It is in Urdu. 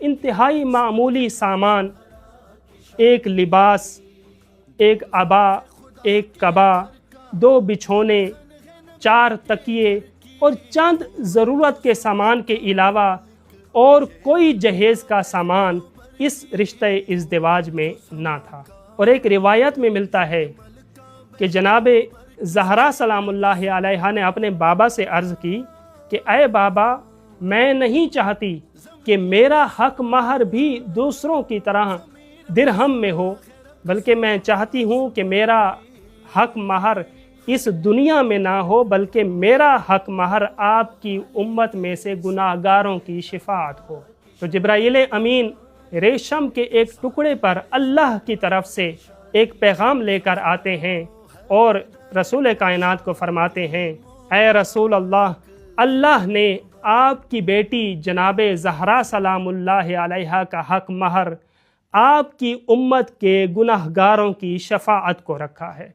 انتہائی معمولی سامان، ایک لباس، ایک عبا، ایک قبا، 2 بچھونے، 4 تکیے اور چند ضرورت کے سامان کے علاوہ اور کوئی جہیز کا سامان اس رشتہ ازدواج میں نہ تھا۔ اور ایک روایت میں ملتا ہے کہ جناب زہرا سلام اللہ علیہا نے اپنے بابا سے عرض کی کہ اے بابا، میں نہیں چاہتی کہ میرا حق مہر بھی دوسروں کی طرح درہم میں ہو، بلکہ میں چاہتی ہوں کہ میرا حق مہر اس دنیا میں نہ ہو، بلکہ میرا حق مہر آپ کی امت میں سے گناہ گاروں کی شفاعت ہو۔ تو جبرائیل امین ریشم کے ایک ٹکڑے پر اللہ کی طرف سے ایک پیغام لے کر آتے ہیں اور رسول کائنات کو فرماتے ہیں، اے رسول اللہ، اللہ نے آپ کی بیٹی جناب زہرا سلام اللہ علیہا کا حق مہر آپ کی امت کے گناہ گاروں کی شفاعت کو رکھا ہے۔